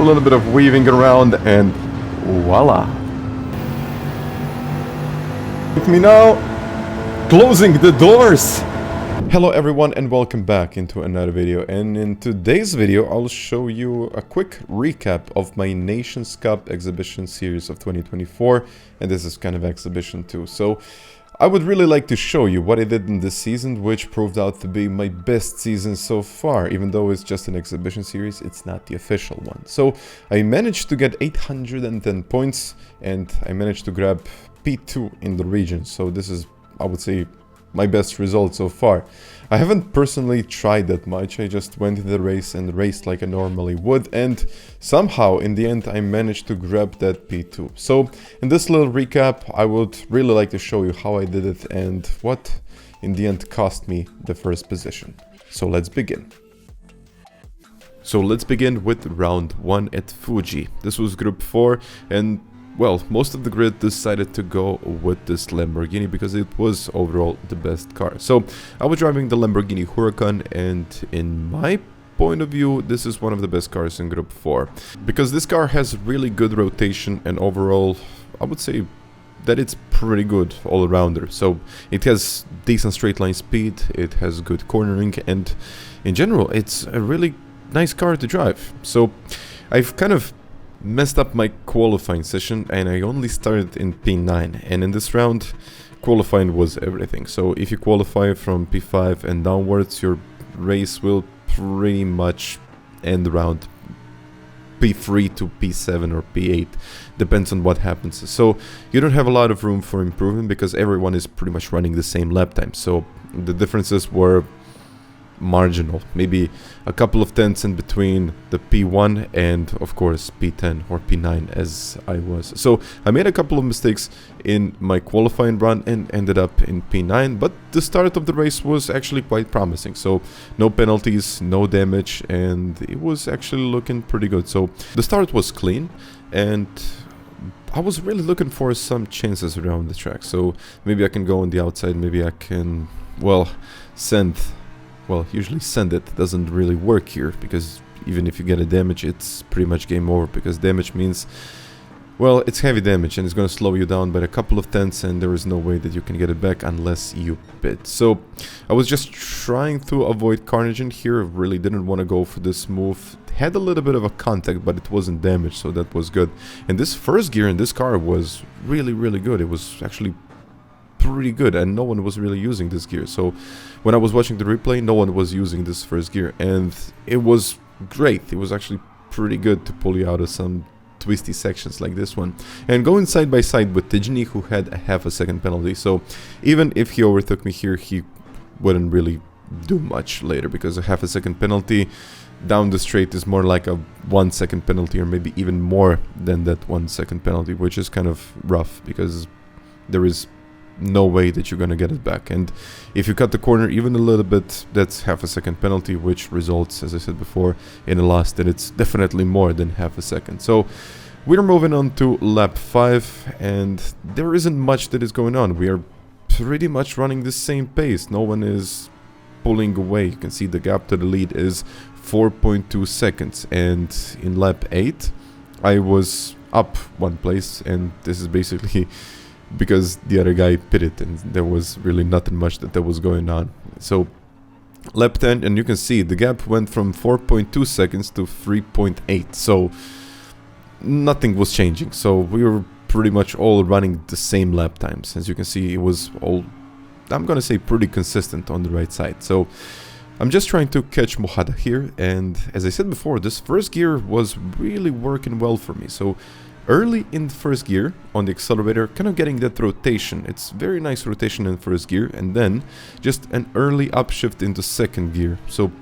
a little bit of weaving around, and voila. With me now, closing the doors. Hello everyone and welcome back into another video, and in today's video I'll show you a quick recap of my Nations Cup exhibition series of 2024, and this is kind of exhibition 2. So I would really like to show you what I did in this season, which proved out to be my best season so far. Even though it's just an exhibition series, it's not the official one. So I managed to get 810 points and I managed to grab P2 in the region. So this is, I would say, my best result so far. I haven't personally tried that much. I just went into the race and raced like I normally would, and somehow in the end I managed to grab that P2. So in this little recap I would really like to show you how I did it and what in the end cost me the first position. So let's begin. So let's begin with round 1 at Fuji. This was group 4, and well, most of the grid decided to go with this Lamborghini because it was overall the best car. So I was driving the Lamborghini Huracan, and in my point of view, this is one of the best cars in group 4. Because this car has really good rotation, and overall, I would say that it's pretty good all-rounder. So it has decent straight line speed, it has good cornering, and in general, it's a really nice car to drive. So I've kind of messed up my qualifying session and I only started in P9, and in this round qualifying was everything. So if you qualify from P5 and downwards, your race will pretty much end around P3 to P7 or P8, depends on what happens. So you don't have a lot of room for improvement because everyone is pretty much running the same lap time. So the differences were marginal, maybe a couple of tenths in between the P1 and of course P10 or P9 as I was. So I made a couple of mistakes in my qualifying run and ended up in P9, but the start of the race was actually quite promising. So no penalties, no damage, and it was actually looking pretty good. So the start was clean, and I was really looking for some chances around the track. So maybe I can go on the outside, maybe I can, well, usually send it doesn't really work here, because even if you get a damage, it's pretty much game over, because damage means, well, it's heavy damage and it's going to slow you down by a couple of tenths, and there is no way that you can get it back unless you pit. So I was just trying to avoid carnage in here, really didn't want to go for this move. Had a little bit of a contact, but it wasn't damage, so that was good. And this first gear in this car was really good. It was actually pretty good, and no one was really using this gear. So when I was watching the replay, no one was using this first gear, and it was great. It was actually pretty good to pull you out of some twisty sections like this one. And going side by side with Tijni, who had a half a second penalty. So even if he overtook me here, he wouldn't really do much later, because a half a second penalty down the straight is more like a 1 second penalty, or maybe even more than that 1 second penalty, which is kind of rough because there is no way that you're gonna get it back. And if you cut the corner even a little bit, that's half a second penalty, which results, as I said before, in a loss that it's definitely more than half a second. So we're moving on to lap 5, and there isn't much that is going on. We are pretty much running the same pace. No one is pulling away. You can see the gap to the lead is 4.2 seconds, and in lap 8 I was up 1 place, and this is basically because the other guy pitted and there was really nothing much that was going on. So lap 10, and you can see the gap went from 4.2 seconds to 3.8, so nothing was changing. So we were pretty much all running the same lap times. As you can see, it was all, I'm gonna say, pretty consistent on the right side. So I'm just trying to catch Mohada here, and as I said before, this first gear was really working well for me. So early in the first gear on the accelerator, kind of getting that rotation. It's very nice rotation in first gear, and then just an early upshift into second gear. So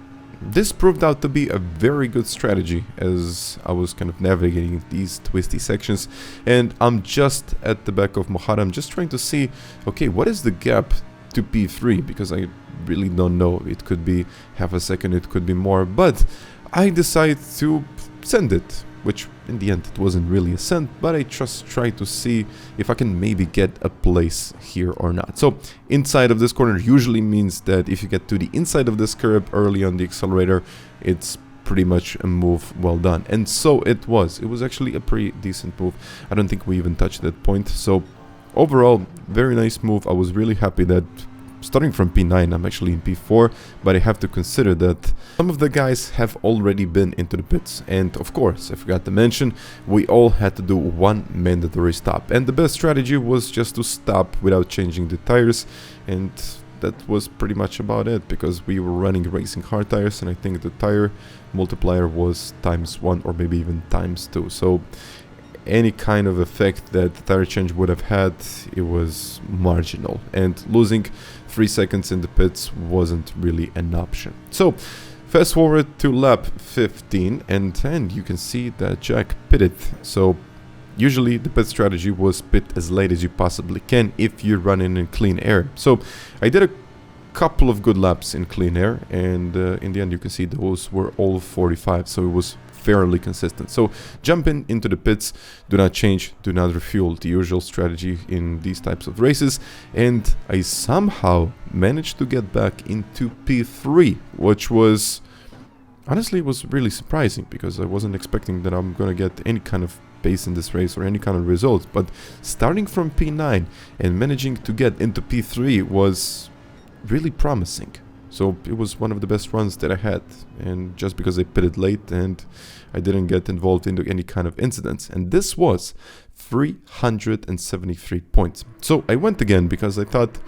this proved out to be a very good strategy as I was kind of navigating these twisty sections. And I'm just at the back of Mohada. I'm just trying to see, okay, what is the gap to P3, because I really don't know. It could be half a second, it could be more, but I decided to send it, which in the end it wasn't really a send, but I just tried to see if I can maybe get a place here or not. So inside of this corner usually means that if you get to the inside of this curb early on the accelerator, it's pretty much a move well done. And so it was. It was actually a pretty decent move. I don't think we even touched that point. So overall, very nice move. I was really happy that starting from P9, I'm actually in P4, but I have to consider that some of the guys have already been into the pits. And of course, I forgot to mention, we all had to do one mandatory stop. And the best strategy was just to stop without changing the tires. And that was pretty much about it, because we were running racing hard tires, and I think the tire multiplier was ×1 or maybe even ×2. So any kind of effect that the tire change would have had, it was marginal, and losing 3 seconds in the pits wasn't really an option. So fast forward to lap 15, and you can see that Jack pitted. So usually the pit strategy was pit as late as you possibly can if you're running in clean air. So I did a couple of good laps in clean air, and in the end you can see those were all 45, so it was fairly consistent. So jumping into the pits, do not change, do not refuel, the usual strategy in these types of races. And I somehow managed to get back into P3, which was honestly was really surprising, because I wasn't expecting that I'm gonna get any kind of pace in this race or any kind of results. But starting from P9 and managing to get into P3 was really promising. So it was one of the best runs that I had, and just because I pitted late and I didn't get involved into any kind of incidents. And this was 373 points. So I went again because I thought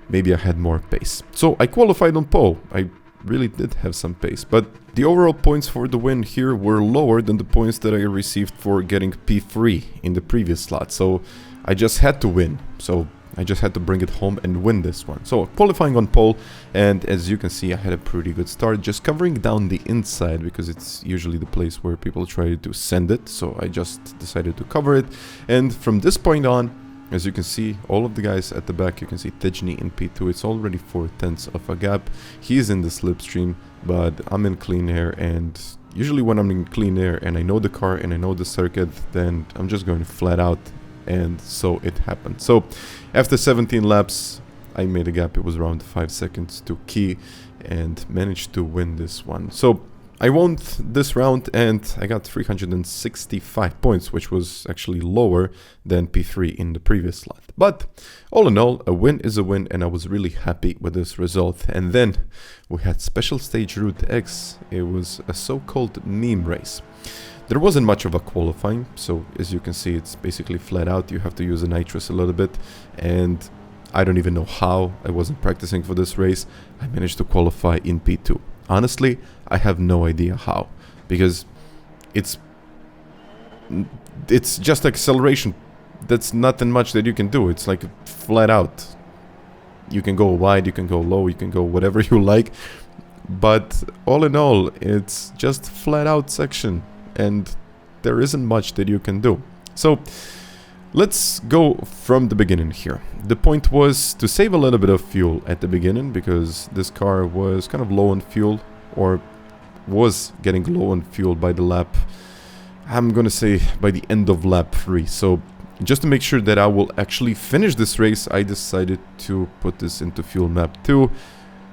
maybe I had more pace. So I qualified on pole. I really did have some pace, but the overall points for the win here were lower than the points that I received for getting P3 in the previous slot. So I just had to win. So I just had to bring it home and win this one. So qualifying on pole, and as you can see, I had a pretty good start, just covering down the inside, because it's usually the place where people try to send it. So I just decided to cover it, and from this point on, as you can see, all of the guys at the back, you can see Tejni in P2, it's already 4/10 of a gap. He's in the slipstream, but I'm in clean air, and usually when I'm in clean air and I know the car and I know the circuit, then I'm just going flat out. And so it happened. So after 17 laps, I made a gap. It was around 5 seconds to key, and managed to win this one. So I won this round, and I got 365 points, which was actually lower than P3 in the previous slot. But all in all, a win is a win, and I was really happy with this result. And then we had Special Stage Route X. It was a so-called meme race. There wasn't much of a qualifying, so as you can see, it's basically flat out. You have to use a nitrous a little bit, and I don't even know how. I wasn't practicing for this race. I managed to qualify in P2. Honestly, I have no idea how, because it's just acceleration. That's nothing much that you can do. It's like flat out. You can go wide, you can go low, you can go whatever you like, but all in all, it's just flat out section, and there isn't much that you can do. So let's go from the beginning here. The point was to save a little bit of fuel at the beginning, because this car was kind of low on fuel, or was getting low on fuel by the lap, I'm gonna say by the end of lap 3. So just to make sure that I will actually finish this race, I decided to put this into fuel map 2,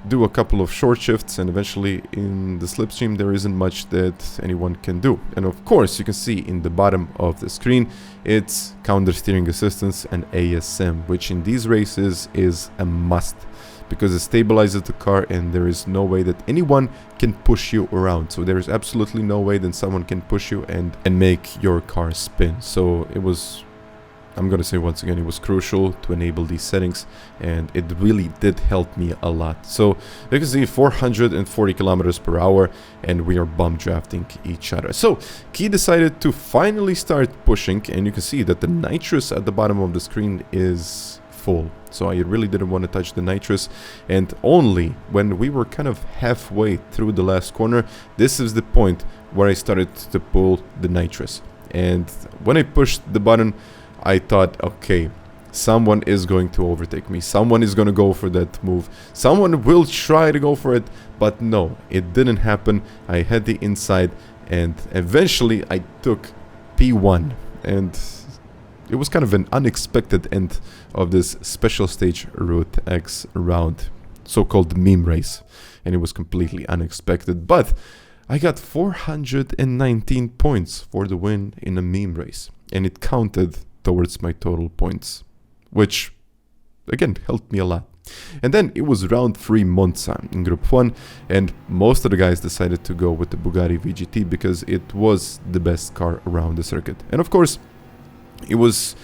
do a couple of short shifts, and eventually in the slipstream there isn't much that anyone can do. And of course you can see in the bottom of the screen it's counter steering assistance and ASM, which in these races is a must, because it stabilizes the car and there is no way that anyone can push you around. So there is absolutely no way that someone can push you and make your car spin. So it was, I'm gonna say once again, it was crucial to enable these settings, and it really did help me a lot. So you can see 440 kilometers per hour, and we are bump drafting each other. So Key decided to finally start pushing, and you can see that the nitrous at the bottom of the screen is full. So I really didn't want to touch the nitrous, and only when we were kind of halfway through the last corner, this is the point where I started to pull the nitrous. And when I pushed the button, I thought, okay, someone is going to overtake me. Someone is going to go for that move. Someone will try to go for it. But no, it didn't happen. I had the inside, and eventually I took P1. And it was kind of an unexpected end of this Special Stage Route X round, so-called meme race. And it was completely unexpected. But I got 419 points for the win in a meme race, and it counted towards my total points, which again helped me a lot. And then it was round 3 Monza in Group 1, and most of the guys decided to go with the Bugatti VGT because it was the best car around the circuit. And of course, it was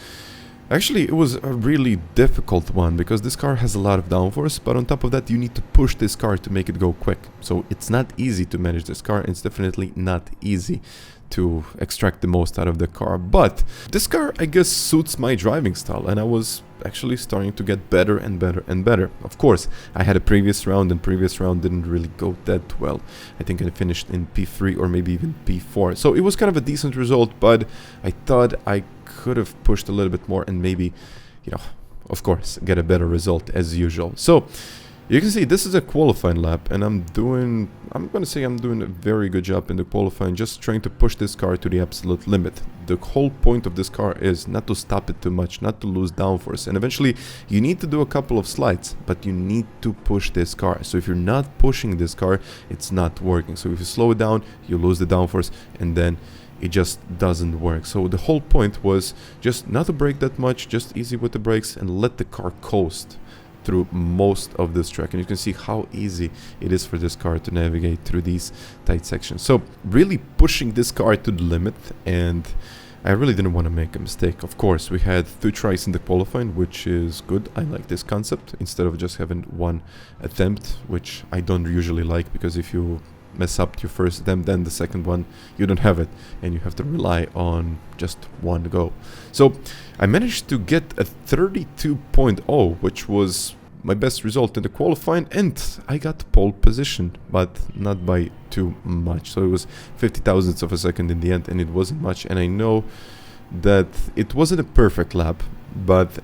a really difficult one because this car has a lot of downforce, but on top of that you need to push this car to make it go quick. So it's not easy to manage this car, and it's definitely not easy to extract the most out of the car. But this car, I guess, suits my driving style, and I was actually starting to get better and better and better. Of course, I had a previous round, and previous round didn't really go that well. I think I finished in P3 or maybe even P4. So it was kind of a decent result, but I thought I could have pushed a little bit more and maybe, of course, get a better result as usual. So you can see this is a qualifying lap, and I'm doing a very good job in the qualifying, just trying to push this car to the absolute limit. The whole point of this car is not to stop it too much, not to lose downforce, and eventually you need to do a couple of slides, but you need to push this car. So if you're not pushing this car, it's not working. So if you slow it down, you lose the downforce, and then it just doesn't work. So the whole point was just not to brake that much, just easy with the brakes and let the car coast through most of this track. And you can see how easy it is for this car to navigate through these tight sections. So really pushing this car to the limit, and I really didn't want to make a mistake. Of course, we had 2 tries in the qualifying, which is good. I like this concept instead of just having 1 attempt, which I don't usually like, because if you mess up your first attempt, then the second one you don't have it, and you have to rely on just 1 go. So I managed to get a 32.0, which was my best result in the qualifying, and I got pole position, but not by too much. So it was 50 thousandths of a second in the end, and it wasn't much. And I know that it wasn't a perfect lap, but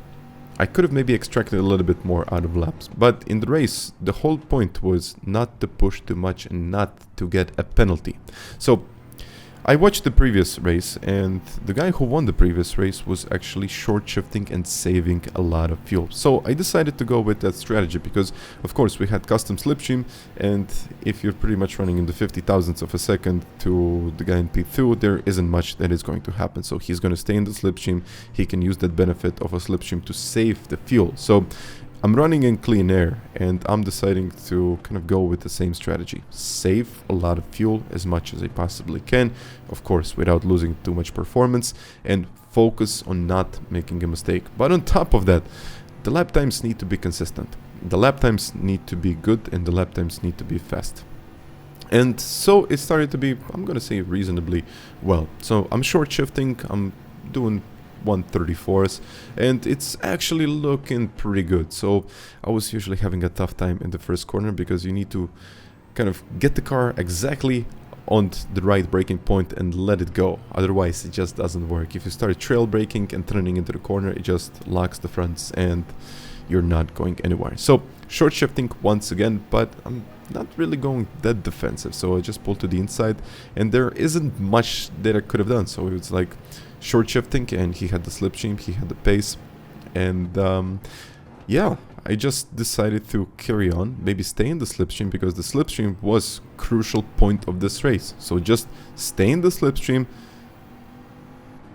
I could have maybe extracted a little bit more out of laps. But in the race, the whole point was not to push too much and not to get a penalty. So I watched the previous race, and the guy who won the previous race was actually short shifting and saving a lot of fuel. So I decided to go with that strategy because, of course, we had custom slipstream, and if you're pretty much running in the 50 thousandths of a second to the guy in P2, there isn't much that is going to happen. So he's going to stay in the slipstream. He can use that benefit of a slipstream to save the fuel. So I'm running in clean air, and I'm deciding to kind of go with the same strategy. Save a lot of fuel as much as I possibly can, of course, without losing too much performance, and focus on not making a mistake. But on top of that, the lap times need to be consistent. The lap times need to be good, and the lap times need to be fast. And so it started to be, I'm going to say, reasonably well. So I'm short shifting, I'm doing 134s, and it's actually looking pretty good. So I was usually having a tough time in the first corner because you need to kind of get the car exactly on the right braking point and let it go. Otherwise, it just doesn't work. If you start trail braking and turning into the corner, it just locks the fronts and you're not going anywhere. So short shifting once again, but I'm not really going that defensive. So I just pulled to the inside, and there isn't much that I could have done. So it's like short shifting, and he had the slipstream, he had the pace, and yeah, I just decided to carry on, maybe stay in the slipstream, because the slipstream was crucial point of this race. So just stay in the slipstream,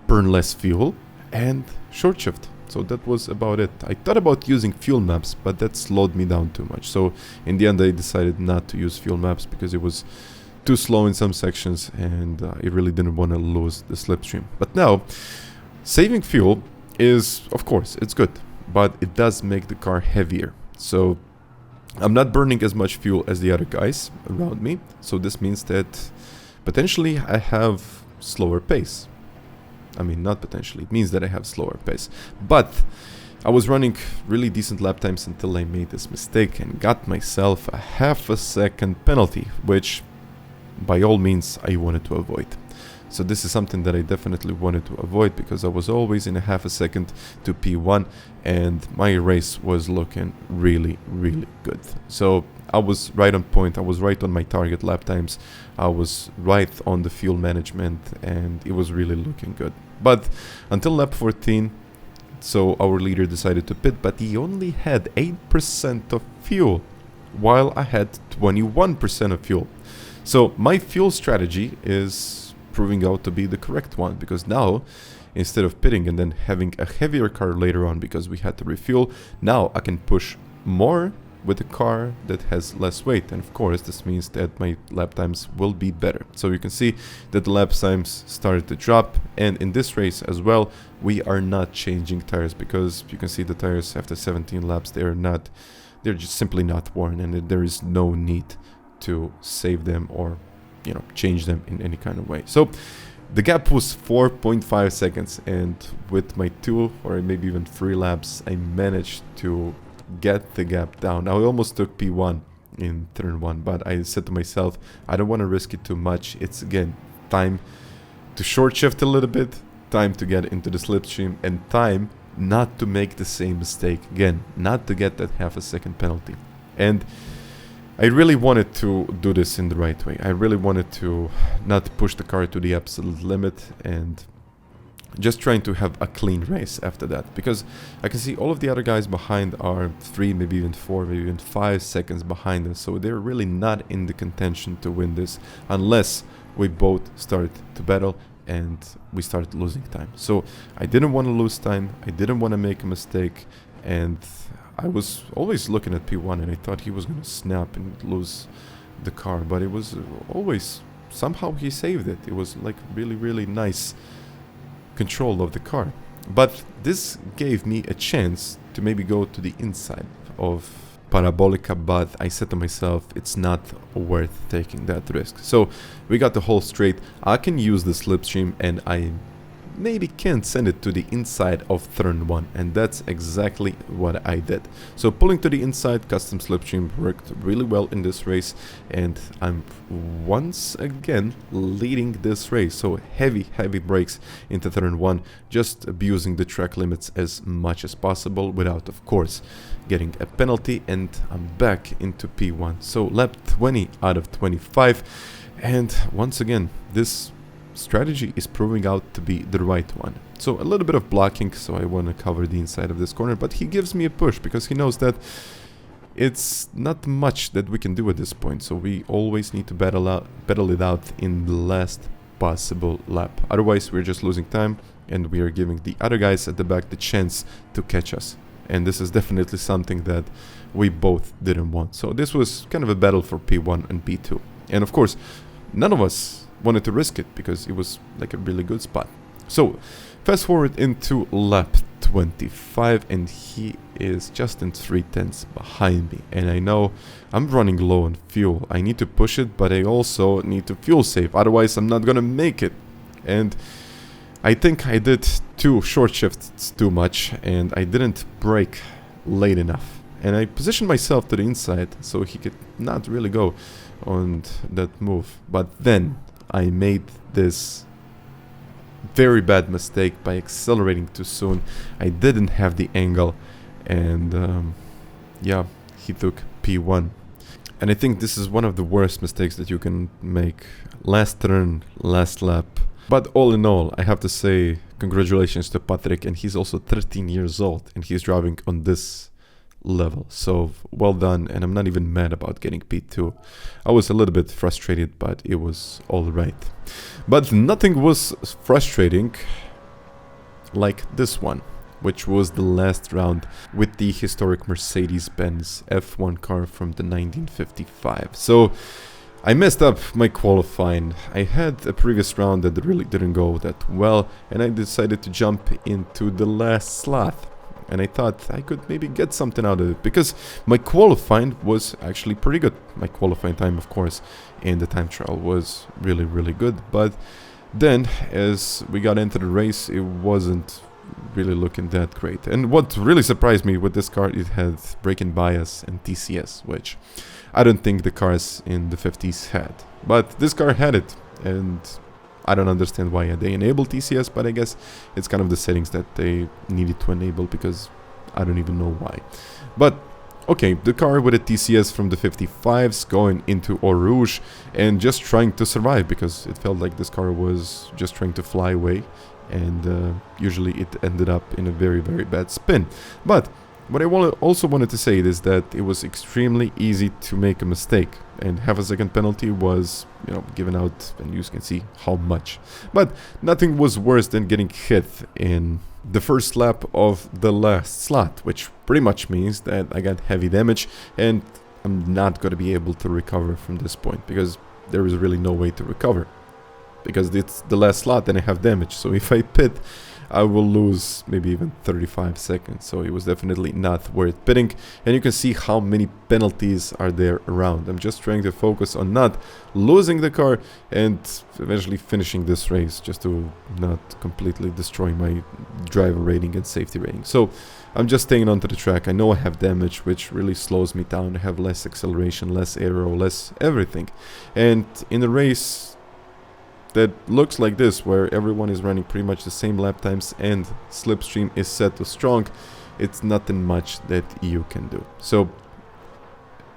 burn less fuel, and short shift. So that was about it. I thought about using fuel maps, but that slowed me down too much. So in the end, I decided not to use fuel maps because it was too slow in some sections, and I really didn't want to lose the slipstream. But now, saving fuel is, of course, it's good, but it does make the car heavier. So I'm not burning as much fuel as the other guys around me. So this means that potentially I have slower pace. I mean, not potentially, it means that I have slower pace. But I was running really decent lap times until I made this mistake and got myself a half a second penalty, which by all means I wanted to avoid. So this is something that I definitely wanted to avoid, because I was always in a half a second to P1, and my race was looking really, really good. So I was right on point, I was right on my target lap times, I was right on the fuel management, and it was really looking good. But until lap 14, so our leader decided to pit, but he only had 8% of fuel, while I had 21% of fuel. So my fuel strategy is proving out to be the correct one, because now, instead of pitting and then having a heavier car later on because we had to refuel, now I can push more with a car that has less weight, and of course this means that my lap times will be better. So you can see that the lap times started to drop, and in this race as well we are not changing tires, because you can see the tires after 17 laps, they're just simply not worn, and there is no need to save them or, you know, change them in any kind of way. So the gap was 4.5 seconds, and with my 2 or maybe even 3 laps I managed to get the gap down. I almost took P1 in turn 1, but I said to myself, I don't want to risk it too much. It's again time to short shift a little bit, time to get into the slipstream, and time not to make the same mistake again, not to get that half a second penalty. And I really wanted to do this in the right way. I really wanted to not push the car to the absolute limit, and just trying to have a clean race after that, because I can see all of the other guys behind are 3, maybe even 4, maybe even 5 seconds behind us, so they're really not in the contention to win this unless we both start to battle and we start losing time. So I didn't want to lose time, I didn't want to make a mistake, and I was always looking at P1 and I thought he was going to snap and lose the car, but it was always, somehow he saved it. It was like really nice control of the car. But this gave me a chance to maybe go to the inside of Parabolica, but I said to myself, it's not worth taking that risk. So we got the whole straight. I can use the slipstream and I maybe can send it to the inside of turn 1, and that's exactly what I did. So pulling to the inside, custom slipstream worked really well in this race, and I'm once again leading this race. So heavy brakes into turn 1, just abusing the track limits as much as possible without, of course, getting a penalty, and I'm back into P1. So lap 20 out of 25, and once again this strategy is proving out to be the right one. So a little bit of blocking, so I want to cover the inside of this corner, but he gives me a push because he knows that it's not much that we can do at this point, so we always need to battle it out in the last possible lap. Otherwise we're just losing time and we are giving the other guys at the back the chance to catch us, and this is definitely something that we both didn't want. So this was kind of a battle for P1 and P2, and of course none of us wanted to risk it because it was like a really good spot. So fast forward into lap 25, and he is just in 3/10 behind me, and I know I'm running low on fuel. I need to push it, but I also need to fuel save, otherwise I'm not gonna make it. And I think I did 2 short shifts too much, and I didn't brake late enough, and I positioned myself to the inside so he could not really go on that move. But then I made this very bad mistake by accelerating too soon. I didn't have the angle, and yeah, he took P1. And I think this is one of the worst mistakes that you can make. Last turn, last lap. But all in all, I have to say congratulations to Patrick, and he's also 13 years old and he's driving on this level, so well done. And I'm not even mad about getting P2. I was a little bit frustrated, but it was all right. But nothing was frustrating like this one, which was the last round with the historic Mercedes-Benz F1 car from the 1955. So I messed up my qualifying. I had a previous round that really didn't go that well, and I decided to jump into the last slot. And I thought I could maybe get something out of it, because my qualifying was actually pretty good. My qualifying time, of course, in the time trial was really good. But then, as we got into the race, it wasn't really looking that great. And what really surprised me with this car, it had braking bias and TCS, which I don't think the cars in the 50s had. But this car had it, and I don't understand why they enabled TCS, but I guess it's kind of the settings that they needed to enable, because I don't even know why. But okay, the car with a TCS from the 55s going into Eau Rouge and just trying to survive, because it felt like this car was just trying to fly away, and usually it ended up in a very bad spin. But what I also wanted to say is that it was extremely easy to make a mistake, and half a second penalty was, you know, given out, and you can see how much. But nothing was worse than getting hit in the first lap of the last slot, which pretty much means that I got heavy damage, and I'm not going to be able to recover from this point, because there is really no way to recover, because it's the last slot and I have damage. So if I pit, I will lose maybe even 35 seconds. So it was definitely not worth pitting. And you can see how many penalties are there around. I'm just trying to focus on not losing the car and eventually finishing this race, just to not completely destroy my driver rating and safety rating. So I'm just staying onto the track. I know I have damage, which really slows me down. I have less acceleration, less aero, less everything. And in a race that looks like this, where everyone is running pretty much the same lap times and slipstream is set to strong, it's nothing much that you can do. So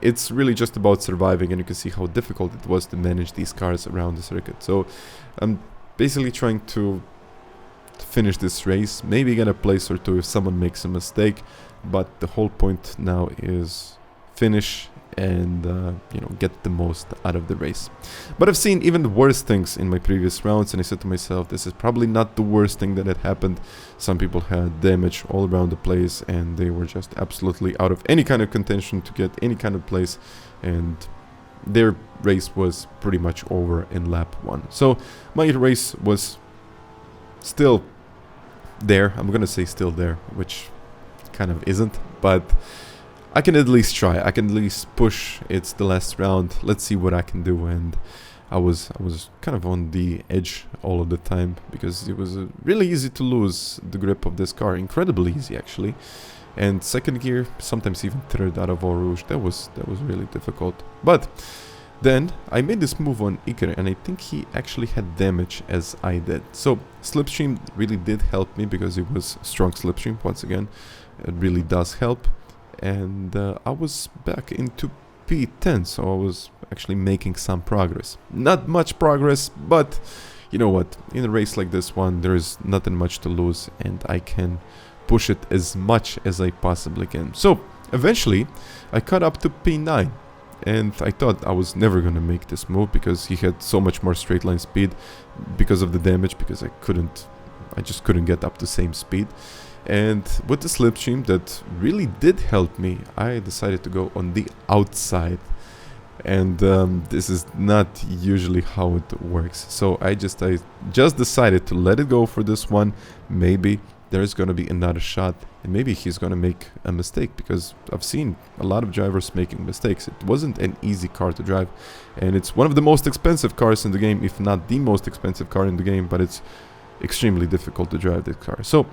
it's really just about surviving, and you can see how difficult it was to manage these cars around the circuit. So I'm basically trying to finish this race, maybe get a place or two if someone makes a mistake, but the whole point now is finish and you know, get the most out of the race. But I've seen even worse things in my previous rounds, and I said to myself, this is probably not the worst thing that had happened. Some people had damage all around the place, and they were just absolutely out of any kind of contention to get any kind of place, and their race was pretty much over in lap 1. So my race was still there. I'm gonna say still there, which kind of isn't, but I can at least try. I can at least push. It's the last round. Let's see what I can do. And I was kind of on the edge all of the time, because it was really easy to lose the grip of this car. Incredibly easy, actually. And second gear, sometimes even third out of Eau Rouge. That was really difficult. But then I made this move on Iker, and I think he actually had damage as I did. So slipstream really did help me, because it was strong slipstream. Once again, it really does help. And I was back into P10, so I was actually making some progress. Not much progress, but you know what, in a race like this one, there is nothing much to lose, and I can push it as much as I possibly can. So eventually I caught up to P9, and I thought I was never gonna make this move, because he had so much more straight line speed because of the damage, because I just couldn't get up to same speed. And with the slipstream that really did help me, I decided to go on the outside. And this is not usually how it works. So I just decided to let it go for this one. Maybe there's gonna be another shot, and maybe he's gonna make a mistake, because I've seen a lot of drivers making mistakes. It wasn't an easy car to drive, and it's one of the most expensive cars in the game, if not the most expensive car in the game, but it's extremely difficult to drive this car. So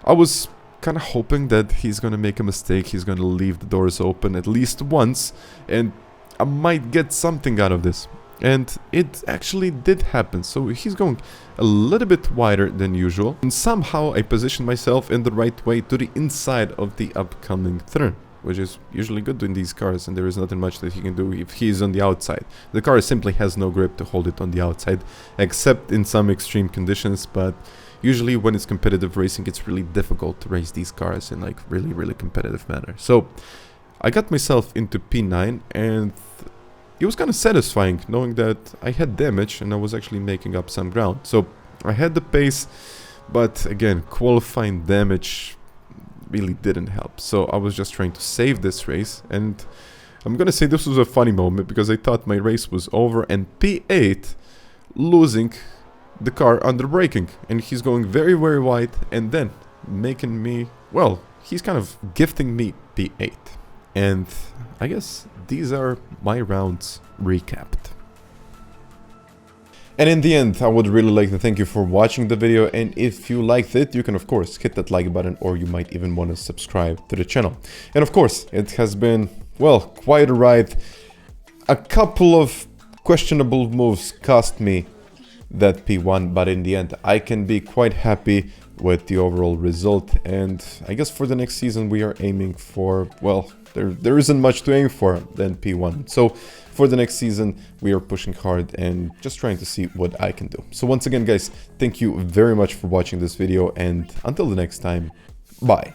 I was kind of hoping that he's gonna make a mistake, he's gonna leave the doors open at least once, and I might get something out of this. And it actually did happen. So he's going a little bit wider than usual, and somehow I positioned myself in the right way to the inside of the upcoming turn, which is usually good in these cars, and there is nothing much that he can do if he's on the outside. The car simply has no grip to hold it on the outside, except in some extreme conditions, but usually when it's competitive racing, it's really difficult to race these cars in like really competitive manner. So I got myself into P9, and it was kind of satisfying knowing that I had damage and I was actually making up some ground. So I had the pace, but again, qualifying damage really didn't help. So I was just trying to save this race, and I'm gonna say this was a funny moment, because I thought my race was over, and P8 losing the car under braking, and he's going very wide, and then making me, well, he's kind of gifting me P8. And I guess these are my rounds recapped. And in the end, I would really like to thank you for watching the video, and if you liked it, you can of course hit that like button, or you might even want to subscribe to the channel. And of course, it has been, well, quite a ride. A couple of questionable moves cost me that P1, but in the end, I can be quite happy with the overall result. And I guess for the next season, we are aiming for, well, there isn't much to aim for than P1. So for the next season, we are pushing hard and just trying to see what I can do. So once again, guys, thank you very much for watching this video, and until the next time, bye.